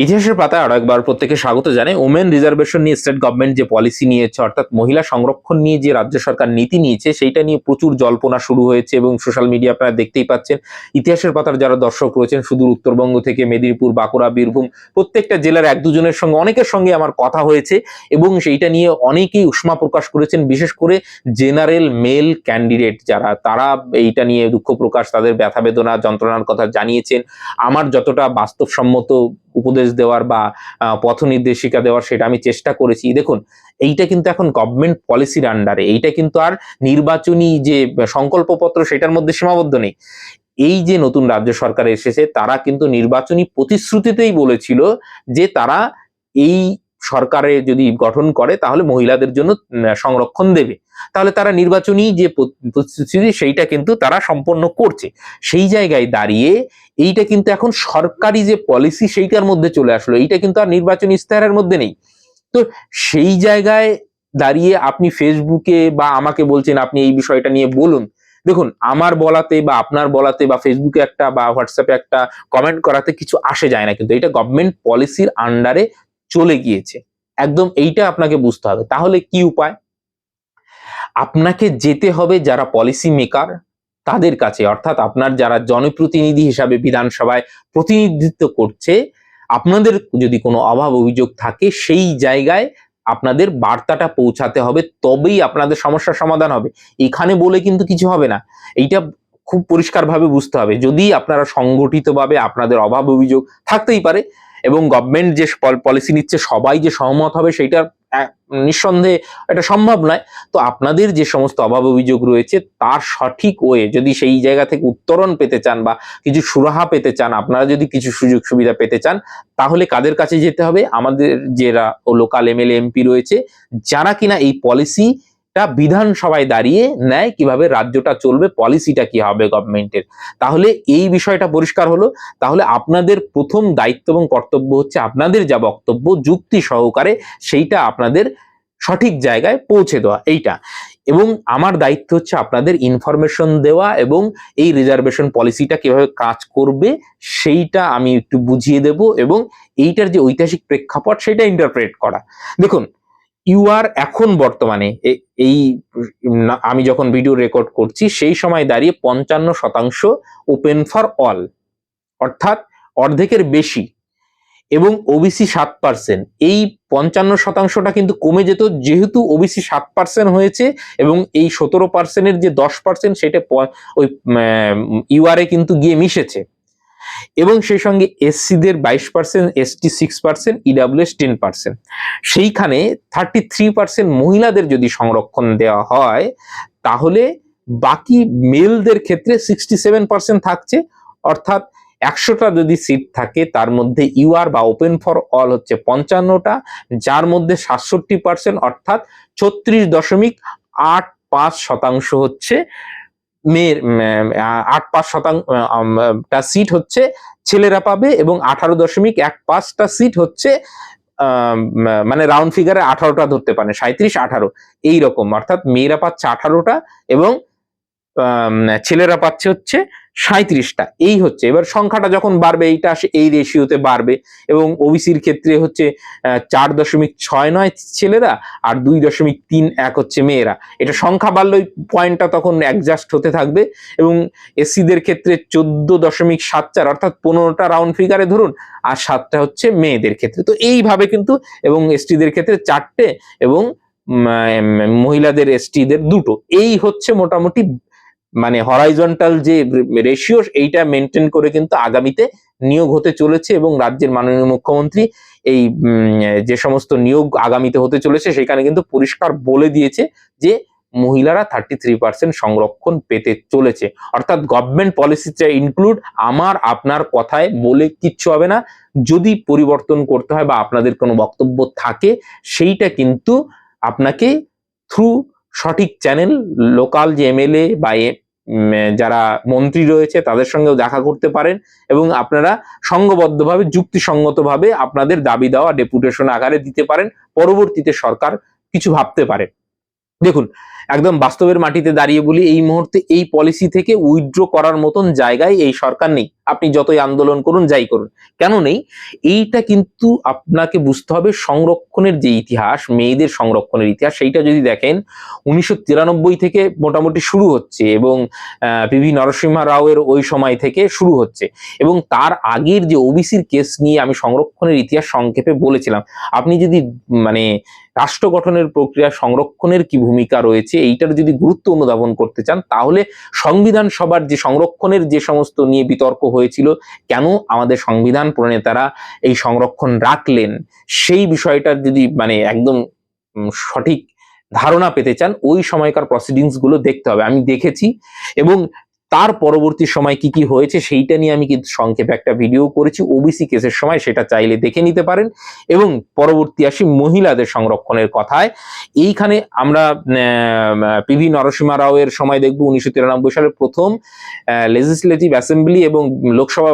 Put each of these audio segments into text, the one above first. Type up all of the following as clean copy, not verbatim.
ইতিহাসের পাতায় আরো একবার প্রত্যেকে স্বাগত জানাই। ওমেন রিজার্ভেশন নিয়ে স্টেট গভর্নমেন্ট যে পলিসি নিয়েছে, অর্থাৎ মহিলা সংরক্ষণ নিয়ে যে রাজ্য সরকার নীতি নিয়েছে, সেইটা নিয়ে প্রচুর জল্পনা শুরু হয়েছে এবং সোশ্যাল মিডিয়া আপনারা দেখতেই পাচ্ছেন। ইতিহাসের পাতার যারা দর্শক রয়েছেন সুদূর উত্তরবঙ্গ থেকে মেদিনীপুর, বাঁকুড়া, বীরভূম প্রত্যেকটা জেলার এক দুজনের সঙ্গে, অনেকের সঙ্গে আমার কথা হয়েছে এবং সেইটা নিয়ে অনেকেই উষ্মা প্রকাশ করেছেন। বিশেষ করে জেনারেল মেল ক্যান্ডিডেট যারা, তারা এইটা নিয়ে দুঃখ প্রকাশ, তাদের ব্যথা বেদনা যন্ত্রণার কথা জানিয়েছেন। আমার যতটা বাস্তবসম্মত উপদেশ দেওয়ার বা পথ নির্দেশিকা দেওয়ার সেটা আমি চেষ্টা করেছি। দেখুন, এইটা কিন্তু এখন গভর্নমেন্ট পলিসির আন্ডারে, এইটা কিন্তু আর নির্বাচনী যে সংকল্পপত্র সেটার মধ্যে সীমাবদ্ধ নেই। এই যে নতুন রাজ্য সরকার এসেছে, তারা কিন্তু নির্বাচনী প্রতিশ্রুতিতেই বলেছিল যে তারা এই সরকারে যদি গঠন করে তাহলে মহিলাদের জন্য সংরক্ষণ দেবে। তাহলে তারা নির্বাচনী যে প্রতিশ্রুতি সেইটা কিন্তু তারা সম্পন্ন করছে। সেই জায়গায় দাঁড়িয়ে এইটা কিন্তু এখন সরকারি যে পলিসি সেইটার মধ্যে চলে আসলো, এইটা কিন্তু আর নির্বাচনী ইস্তেহারের মধ্যে নেই। তো সেই জায়গায় দাঁড়িয়ে আপনি ফেসবুকে বা আমাকে বলছেন আপনি এই বিষয়টা নিয়ে বলুন। দেখুন, আমার বলাতে বা আপনার বলাতে বা ফেসবুকে একটা বা হোয়াটসঅ্যাপে একটা কমেন্ট করাতে কিছু আসে যায় না, কিন্তু এটা গভর্নমেন্ট পলিসির আন্ডারে চলে গিয়েছে। একদম এইটা আপনাকে বুঝতে হবে। তাহলে কি উপায়? আপনাকে যেতে হবে যারা পলিসি মেকার তাদের কাছে, অর্থাৎ আপনার যারা জনপ্রতিনিধি হিসাবে বিধানসভায় প্রতিনিধিত্ব করছে, আপনাদের যদি কোনো অভাব অভিযোগ থাকে সেই জায়গায় আপনাদের বার্তাটা পৌঁছাতে হবে, তবেই আপনাদের সমস্যার সমাধান হবে। এখানে বলে কিন্তু কিছু হবে না। এইটা খুব পরিষ্কারভাবে বুঝতে হবে। যদি আপনারা সংগঠিতভাবে, আপনাদের অভাব অভিযোগ থাকতেই পারে এবং গভর্নমেন্ট যে পলিসি নিচ্ছে সবাই যে সহমত হবে সেইটা নিঃসন্দেহে এটা সম্ভব নয়। তো আপনাদের যে সমস্ত অভাব অভিযোগ রয়েছে তার সঠিক ওয়ে যদি সেই জায়গা থেকে উত্তরণ পেতে চান বা কিছু সুরাহা পেতে চান, আপনারা যদি কিছু সুযোগ সুবিধা পেতে চান, তাহলে কাদের কাছে যেতে হবে? আমাদের যারা লোকাল এমএলএ এমপি রয়েছে, যারা কিনা এই পলিসিটা বিধানসভায় দাঁড়িয়ে নেয়, কিভাবে রাজ্যটা চলবে, পলিসিটা কি হবে গভর্নমেন্টের। তাহলে এই বিষয়টা পরিষ্কার হলো। তাহলে আপনাদের প্রথম দায়িত্ব এবং কর্তব্য হচ্ছে আপনাদের যা বক্তব্য যুক্তি সহকারে সেইটা আপনাদের সঠিক জায়গায় পৌঁছে দেওয়া, এইটা। এবং আমার দায়িত্ব হচ্ছে আপনাদের ইনফরমেশন দেওয়া এবং এই রিজার্ভেশন পলিসিটা কিভাবে কাজ করবে সেইটা আমি একটু বুঝিয়ে দেব এবং এইটার যে ঐতিহাসিক প্রেক্ষাপট সেটা ইন্টারপ্রেট করা। দেখুন, ইউআর এখন বর্তমানে এই আমি যখন ভিডিও রেকর্ড করছি সেই সময় দাঁড়িয়ে 55% ওপেন ফর অল, অর্থাৎ অর্ধেকের বেশি, এবং ওবিসি 7%। এই 55%টা কিন্তু কমে যেত যেহেতু ওবিসি 7% হয়েছে এবং এই 17%-এর যে 10% সেটা ওই ইউআরএ কিন্তু গিয়ে মিশেছে। এবং সেই সঙ্গে এসসিদের 22%, এসটি 6%, ইডাব্লিউএস 10%। সেইখানে 33% মহিলাদের যদি সংরক্ষণ দেওয়া হয়, তাহলে বাকি মেলদের ক্ষেত্রে 67% থাকছে। অর্থাৎ 100টা যদি সিট থাকে তার মধ্যে ইউআর বা ওপেন ফর অল হচ্ছে 55টা, যার মধ্যে 67% অর্থাৎ 36.85% হচ্ছে মেয়ের, 8.5% সিট হচ্ছে ছেলেরা পাবে এবং 18.15টা সিট হচ্ছে মানে রাউন্ড ফিগারে 18টা ধরতে পারে, 37-18 এইরকম, অর্থাৎ মেয়েরা পাচ্ছে 18টা এবং ছেলেরা পাচ্ছে হচ্ছে 37টা। এই হচ্ছে, এবার সংখ্যাটা যখন বাড়বে এইটা আসে এই রেশিওতে বাড়বে এবং ওবিসির ক্ষেত্রে হচ্ছে 4.69 ছেলেরা আর 2.31 হচ্ছে মেয়েরা। এটা সংখ্যা বাড়লে ওই পয়েন্টটা তখন অ্যাডজাস্ট হতে থাকবে। এবং এসসিদের ক্ষেত্রে 14.74 অর্থাৎ 15টা রাউন্ড ফিগারে ধরুন, আর 7টা হচ্ছে মেয়েদের ক্ষেত্রে। তো এইভাবে কিন্তু, এবং এসটিদের ক্ষেত্রে 4টে এবং মহিলাদের এসটিদের 2টো। এই হচ্ছে মোটামুটি মানে হরাইজন্টাল যে রেশিও এইটা মেনটেন করে কিন্তু আগামীতে নিয়োগ হতে চলেছে এবং রাজ্যের মাননীয় মুখ্যমন্ত্রী এই যে সমস্ত নিয়োগ আগামীতে হতে চলেছে সেখানে কিন্তু পরিষ্কার বলে দিয়েছে যে মহিলারা 33% সংরক্ষণ পেতে চলেছে। অর্থাৎ গভর্নমেন্ট পলিসিটা ইনক্লুড, আমার আপনার কথায় বলে কিচ্ছু হবে না। যদি পরিবর্তন করতে হয় বা আপনাদের কোনো বক্তব্য থাকে সেইটা কিন্তু আপনাকে থ্রু সঠিক চ্যানেল, লোকাল যে এমএলএ বা যারা মন্ত্রী রয়েছে তাদের সঙ্গেও দেখা করতে পারেন এবং আপনারা সংঘবদ্ধভাবে যুক্তিসঙ্গতভাবে আপনাদের দাবি দেওয়া ডেপুটেশন আকারে দিতে পারেন। পরবর্তীতে সরকার কিছু ভাবতে পারে। দেখুন, একদম বাস্তবের মাটিতে দাঁড়িয়ে বলি, এই মুহূর্তে এই পলিসি থেকে উইথড্র করার মতন জায়গায় এই সরকার নেই। আপনি যতই আন্দোলন করুন, যাই করুন, কেন নেই? এইটা কিন্তু আপনাকে বুঝতে হবে। সংরক্ষণের যে ইতিহাস, মেয়েদের সংরক্ষণের ইতিহাস, সেইটা যদি দেখেন 1993 থেকে মোটামুটি শুরু হচ্ছে, এবং পিভি নরসিংহ রাওয়ের ওই সময় থেকে শুরু হচ্ছে, এবং তার আগের যে ওবিসির কেস নিয়ে আমি সংরক্ষণের ইতিহাস সংক্ষেপে বলেছিলাম। আপনি যদি মানে রাষ্ট্র গঠনের প্রক্রিয়া সংরক্ষণের কি ভূমিকা রয়েছে এইটার যদি গুরুত্ব অনুধাবন করতে চান, তাহলে সংবিধান সভার যে সংরক্ষণের যে সমস্ত নিয়ে বিতর্ক হয়েছিল, কেন আমাদের সংবিধান প্রণেতারা এই সংরক্ষণ রাখলেন, সেই বিষয়টার যদি মানে একদম সঠিক ধারণা পেতে চান, ওই সময়কার প্রসিডিংস গুলো দেখতে হবে। আমি দেখেছি, এবং তার পরবর্তী সময় কি কি হয়েছে সেইটা নিয়ে আমি কিন্তু সংক্ষেপে একটা ভিডিও করেছি ওবিসি কেসের সময়, সেটা চাইলে দেখে নিতে পারেন। এবং পরবর্তী আসি মহিলাদের সংরক্ষণের কথায়। এইখানে আমরা পিভি নরসিংহ রাওয়ের সময় দেখব 1993 সালের প্রথম লেজিসলেটিভ অ্যাসেম্বলি এবং লোকসভা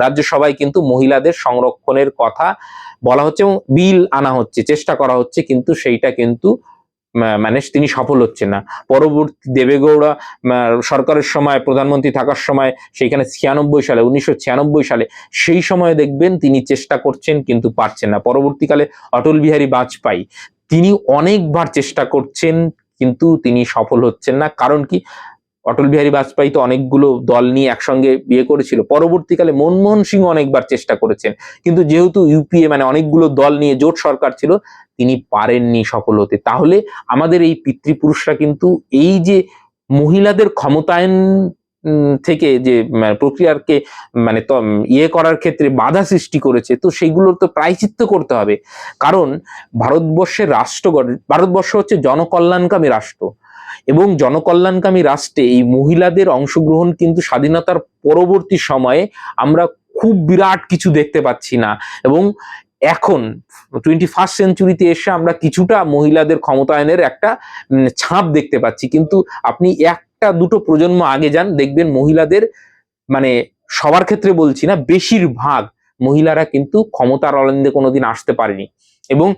রাজ্যসভায় কিন্তু মহিলাদের সংরক্ষণের কথা বলা হচ্ছে এবং বিল আনা হচ্ছে, চেষ্টা করা হচ্ছে, কিন্তু সেইটা কিন্তু মানে তিনি সফল হচ্ছেন না। পরবর্তী দেবেগৌড়া সরকারের সময়, প্রধানমন্ত্রী থাকার সময়, সেইখানে 1996 সালে সেই সময় দেখবেন তিনি চেষ্টা করছেন কিন্তু পারছেন না। পরবর্তীকালে অটল বিহারী বাজপেয়ী, তিনি অনেকবার চেষ্টা করছেন কিন্তু তিনি সফল হচ্ছেন না। কারণ কি? অটল বিহারী বাজপেয়ী তো অনেকগুলো দল নিয়ে একসঙ্গে বিয়ে করেছিল। পরবর্তীকালে মনমোহন সিং অনেকবার চেষ্টা করেছেন, কিন্তু যেহেতু ইউপিএ মানে অনেকগুলো দল নিয়ে জোট সরকার ছিল, তিনি পারেননি সফল হতে। তাহলে আমাদের এই পিতৃপুরুষরা কিন্তু এই যে মহিলাদের ক্ষমতায়ন থেকে যে প্রক্রিয়াকে মানে ইয়ে করার ক্ষেত্রে বাধা সৃষ্টি করেছে, তো সেইগুলোর তো প্রায়শ্চিত্ত করতে হবে। কারণ ভারতবর্ষ হচ্ছে জনকল্যাণকামী রাষ্ট্র, এবং জনকল্যাণকামী রাষ্ট্রে এই মহিলাদের অংশগ্রহণ কিন্তু স্বাধীনতার পরবর্তী সময়ে আমরা খুব বিরাট কিছু দেখতে পাচ্ছি না। এবং এখন 21st সেঞ্চুরিতে এসে আমরা কিছুটা মহিলাদের ক্ষমতায়নের একটা ছাপ দেখতে পাচ্ছি, কিন্তু আপনি একটা দুটো প্রজন্ম আগে যান, দেখবেন মহিলাদের মানে সবার ক্ষেত্রে বলছি না, বেশিরভাগ মহিলারা কিন্তু ক্ষমতার অলিন্দে কোনোদিন আসতে পারেনি। এবং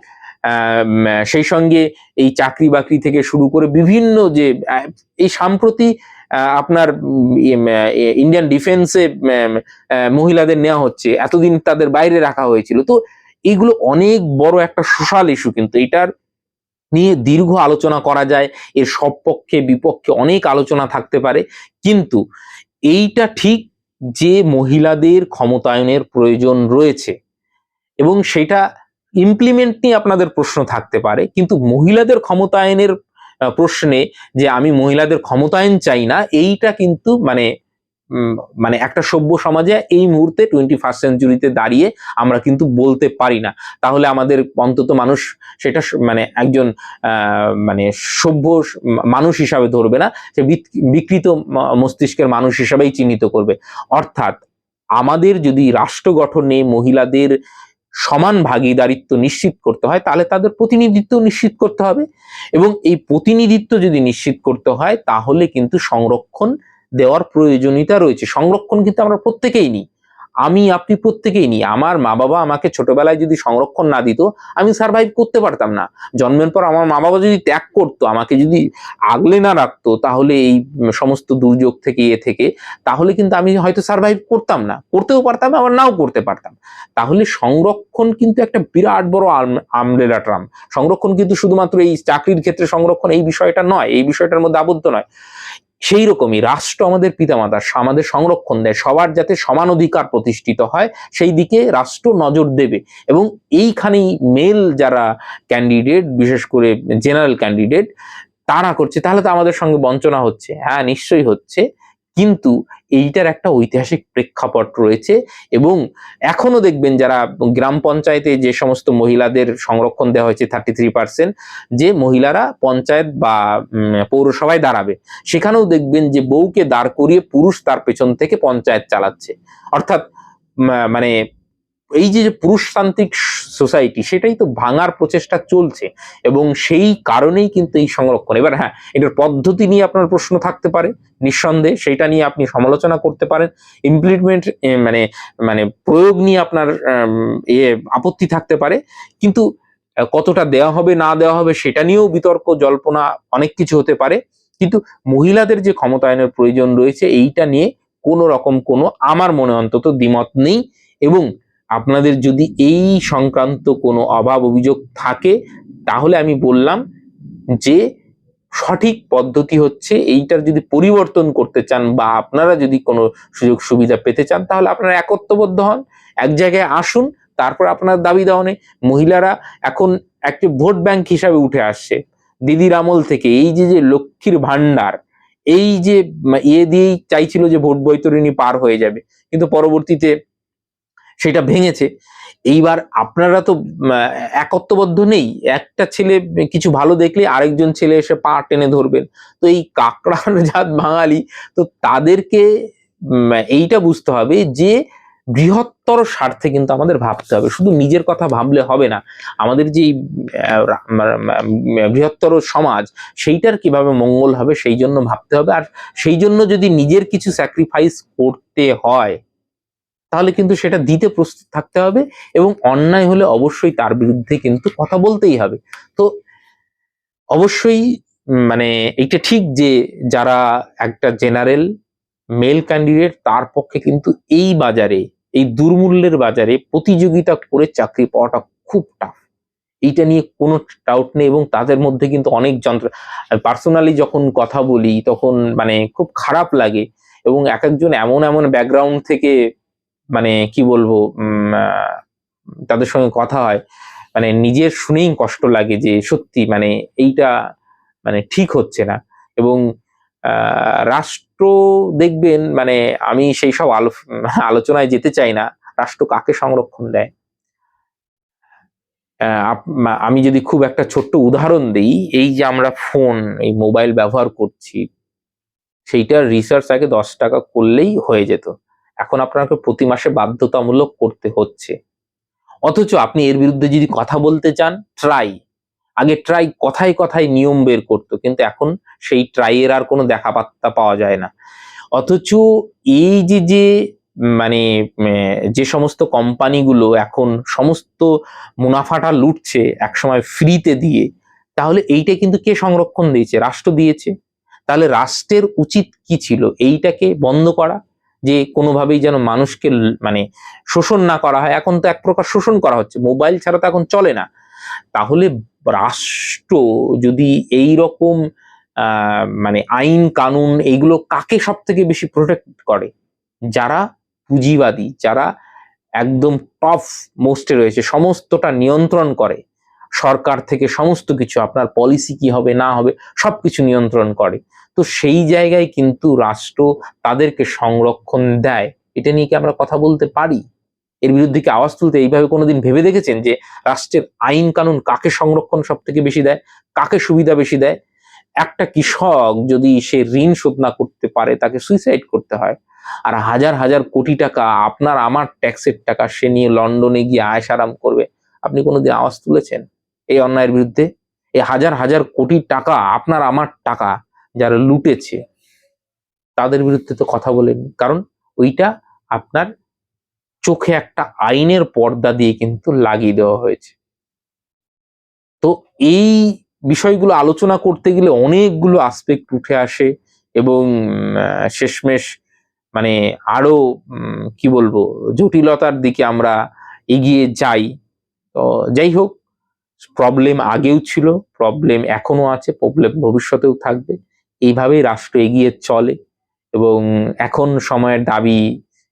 সেই সঙ্গে এই চাকরি বাকরি থেকে শুরু করে বিভিন্ন যে এই সম্প্রতি আপনার ইন্ডিয়ান ডিফেন্সে মহিলাদের নেওয়া হচ্ছে, এতদিন তাদের বাইরে রাখা হয়েছিল। তো এইগুলো অনেক বড় একটা সোশ্যাল ইস্যু, কিন্তু এটার নিয়ে দীর্ঘ আলোচনা করা যায়, এর সপক্ষে বিপক্ষে অনেক আলোচনা থাকতে পারে। কিন্তু এইটা ঠিক যে মহিলাদের ক্ষমতায়নের প্রয়োজন রয়েছে, এবং সেটা ইমপ্লিমেন্ট নিয়ে আপনাদের প্রশ্ন থাকতে পারে, কিন্তু মহিলাদের ক্ষমতায়নের প্রশ্নে যে আমি মহিলাদের ক্ষমতায়ন চাই না, এইটা কিন্তু মানে একটা সভ্য সমাজে এই মুহূর্তে 21st সেঞ্চুরিতে দাঁড়িয়ে আমরা কিন্তু বলতে পারি না। তাহলে আমাদের অন্তত মানুষ সেটা মানে একজন মানে সভ্য মানুষ হিসাবে ধরবে না, সে বিকৃত মস্তিষ্কের মানুষ হিসাবেই চিহ্নিত করবে। অর্থাৎ আমাদের যদি রাষ্ট্র গঠনে মহিলাদের সমান ভাগিদারিত্ব নিশ্চিত করতে হয়, তাহলে তাদের প্রতিনিধিত্ব নিশ্চিত করতে হবে, এবং এই প্রতিনিধিত্ব যদি নিশ্চিত করতে হয়, তাহলে কিন্তু সংরক্ষণ দেওয়ার প্রয়োজনীয়তা রয়েছে। সংরক্ষণ কিন্তু আমরা প্রত্যেকেই নিই, আমি আপনি প্রত্যেকেই নিই। আমার মা বাবা আমাকে ছোটবেলায় যদি সংরক্ষণ না দিত, আমি সার্ভাইভ করতে পারতাম না। জন্মের পর আমার মা বাবা যদি ত্যাগ করতো, আমাকে যদি আগলে না রাখতো, তাহলে এই সমস্ত দুর্যোগ থেকে থেকে তাহলে কিন্তু আমি হয়তো সার্ভাইভ করতাম না, করতেও পারতাম, আবার নাও করতে পারতাম। তাহলে সংরক্ষণ কিন্তু একটা বিরাট বড় আমব্রেলা টার্ম। সংরক্ষণ কিন্তু শুধুমাত্র এই চাকরির ক্ষেত্রে সংরক্ষণ এই বিষয়টা নয়, এই বিষয়টার মধ্যে আবদ্ধ নয়। সেই রকমই রাষ্ট্র আমাদের পিতামাতা, আমাদের সংরক্ষণ দেয়, সবার যাতে সমান অধিকার প্রতিষ্ঠিত হয় সেই দিকে রাষ্ট্র নজর দেবে। এবং এইখানেই মেল যারা ক্যান্ডিডেট, বিশেষ করে জেনারেল ক্যান্ডিডেট, তারা করছে, তাহলে তো আমাদের সঙ্গে বঞ্চনা হচ্ছে। হ্যাঁ, নিশ্চয়ই হচ্ছে, কিন্তু এইটার একটা ঐতিহাসিক প্রেক্ষাপট রয়েছে। এবং এখনো দেখবেন যারা গ্রাম পঞ্চায়েতে যে সমস্ত মহিলাদের সংরক্ষণ দেওয়া হয়েছে 33%, যে মহিলারা পঞ্চায়েত বা পৌরসভায় দাঁড়াবে, সেখানেও দেখবেন যে বউকে দাঁড় করিয়ে পুরুষ তার পেছন থেকে পঞ্চায়েত চালাচ্ছে। অর্থাৎ মানে এই যে পুরুষতান্ত্রিক সোসাইটি, সেটাই তো ভাঙার প্রচেষ্টা চলছে, এবং সেই কারণেই কিন্তু এই সংরক্ষণ। এবার হ্যাঁ, এটার পদ্ধতি নিয়ে আপনার প্রশ্ন থাকতে পারে, নিঃসন্দেহে সেইটা নিয়ে আপনি সমালোচনা করতে পারেন। ইমপ্লিমেন্ট মানে প্রয়োগ নিয়ে আপনার আপত্তি থাকতে পারে, কিন্তু কতটা দেওয়া হবে না দেওয়া হবে সেটা নিয়েও বিতর্ক জল্পনা অনেক কিছু হতে পারে, কিন্তু মহিলাদের যে ক্ষমতায়নের প্রয়োজন রয়েছে এইটা নিয়ে কোনো রকম কোনো আমার মনে অন্তত দ্বিমত নেই। এবং আপনাদের যদি এই সংক্রান্ত কোনো অভাব অভিযোগ থাকে তাহলে আমি বললাম যে সঠিক পদ্ধতি হচ্ছে এইটার যদি পরিবর্তন করতে চান বা আপনারা যদি কোনো সুযোগ সুবিধা পেতে চান তাহলে আপনারা একত্রবদ্ধ হন, এক জায়গায় আসুন, তারপর আপনার দাবি দেওয়া নেই। মহিলারা এখন একটি ভোট ব্যাংক হিসাবে উঠে আসছে দিদির আমল থেকে। এই যে যে লক্ষ্মীর ভান্ডার, এই যে দিয়েই চাইছিল যে ভোট বৈতরণী পার হয়ে যাবে, কিন্তু পরবর্তীতে সেটা ভেঙেছে। এইবার আপনারা তো একত্ববদ্ধ নেই, একটা ছেলে কিছু ভালো দেখলে আরেকজন ছেলে এসে পা টেনে ধরবেন। তো এই কাকড়ার জাত বাঙালি, তো তাদেরকে এইটা বুঝতে হবে যে বৃহত্তর স্বার্থে কিন্তু আমাদের ভাবতে হবে, শুধু নিজের কথা ভাবলে হবে না। আমাদের যে বৃহত্তর সমাজ সেইটার কিভাবে মঙ্গল হবে সেই জন্য ভাবতে হবে। আর সেই জন্য যদি নিজের কিছু স্যাক্রিফাইস করতে হয় তাহলে কিন্তু সেটা দিতে প্রস্তুত থাকতে হবে, এবং অন্যায় হলে অবশ্যই তার বিরুদ্ধে কিন্তু কথা বলতেই হবে। তো অবশ্যই মানে এইটা ঠিক যে যারা একটা জেনারেল মেল ক্যান্ডিডেট তার পক্ষে কিন্তু এই বাজারে, এই দুর্মূল্যের বাজারে প্রতিযোগিতা করে চাকরি পাওয়াটা খুব টাফ, এইটা নিয়ে কোনো ডাউট নেই। এবং তাদের মধ্যে কিন্তু অনেক যন্ত্র, পার্সোনালি যখন কথা বলি তখন মানে খুব খারাপ লাগে। এবং এক একজন এমন এমন ব্যাকগ্রাউন্ড থেকে মানে কি বলবো তাদের সঙ্গে কথা হয়, মানে নিজের শুনেই কষ্ট লাগে যে সত্যি মানে এইটা মানে ঠিক হচ্ছে না। এবং রাষ্ট্র দেখবেন, মানে আমি সেই সব আলোচনায় যেতে চাই না, রাষ্ট্র কাকে সংরক্ষণ দেয়। আমি যদি খুব একটা ছোট্ট উদাহরণ দিই, এই যে আমরা ফোন, এই মোবাইল ব্যবহার করছি, সেইটার রিসার্চ আগে 10 টাকা করলেই হয়ে যেত, এখন আপনাকে প্রতি মাসে বাধ্যতামূলক করতে হচ্ছে। অথচ আপনি এর বিরুদ্ধে যদি কথা বলতে চান, আগে ট্রাই কথায় কথায় নিয়ম বের করতো, কিন্তু এখন সেই ট্রাইয়ের আর কোনো দেখা পাত্তা পাওয়া যায় না। অথচ এই যে যে মানে যে সমস্ত কোম্পানিগুলো এখন সমস্ত মুনাফাটা লুটছে একসময় ফ্রিতে দিয়ে, তাহলে এইটা কিন্তু কে সংরক্ষণ দিয়েছে? রাষ্ট্র দিয়েছে। তাহলে রাষ্ট্রের উচিত কি ছিল? এইটাকে বন্ধ করা, যে কোনোভাবেই যেন মানুষকে মানে শোষণ না করা হয়। এখন তো এক প্রকার শোষণ করা হচ্ছে, মোবাইল ছাড়া তো এখন চলে না। তাহলে রাষ্ট্র যদি এই রকম মানে আইন কানুন এইগুলো কাকে সব থেকে বেশি প্রোটেক্ট করে? যারা পুঁজিবাদী, যারা একদম টপ মোস্টে রয়েছে, সমস্তটা নিয়ন্ত্রণ করে, সরকার থেকে সমস্ত কিছু, আপনার পলিসি কি হবে না হবে সবকিছু নিয়ন্ত্রণ করে। তো সেই জায়গায় কিন্তু রাষ্ট্র তাদেরকে সংরক্ষণ দেয়। এটা নিয়ে কি আমরা কথা বলতে পারি? এর বিরুদ্ধে কি আওয়াজ তুলতে এইভাবে কোনোদিন ভেবে দেখেছেন যে রাষ্ট্রের আইন কানুন কাকে সংরক্ষণ সব থেকে বেশি দেয়, কাকে সুবিধা বেশি দেয়? একটা কৃষক যদি সে ঋণ শোধ না করতে পারে তাকে সুইসাইড করতে হয়, আর হাজার হাজার কোটি টাকা আপনার আমার ট্যাক্সের টাকা সে নিয়ে লন্ডনে গিয়ে আয়েশ আরাম করবে। আপনি কোনোদিন আওয়াজ তুলেছেন এই অন্যায়ের বিরুদ্ধে? এই হাজার হাজার কোটি টাকা আপনার আমার টাকা যারা লুটেছে তাদের বিরুদ্ধে তো কথা বলেনি, কারণ ওইটা আপনার চোখে একটা আইনের পর্দা দিয়ে কিন্তু লাগিয়ে দেওয়া হয়েছে। তো এই বিষয়গুলো আলোচনা করতে গেলে অনেকগুলো আসপেক্ট উঠে আসে, এবং শেষমেশ মানে আরো কি বলবো জটিলতার দিকে আমরা এগিয়ে যাই। তো যাই হোক, প্রবলেম আগেও ছিল, প্রবলেম এখনো আছে, প্রবলেম ভবিষ্যতেও থাকবে। এইভাবেই রাষ্ট্র এগিয়ে চলে, এবং এখন সময়ের দাবি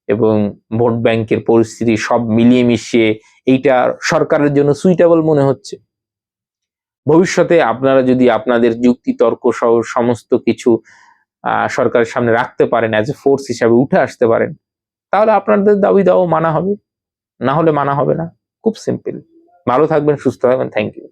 এবং ভোট ব্যাংকের পরিস্থিতি সব মিলিয়ে মিশিয়ে এইটা সরকারের জন্য সুইটেবল মনে হচ্ছে। ভবিষ্যতে আপনারা যদি আপনাদের যুক্তি তর্ক সহ সমস্ত কিছু সরকারের সামনে রাখতে পারেন, অ্যাজ এ ফোর্স হিসাবে উঠে আসতে পারেন, তাহলে আপনাদের দাবি দাওয়া মানা হবে, না হলে মানা হবে না। খুব সিম্পল। ভালো থাকবেন, সুস্থ থাকবেন। Thank you.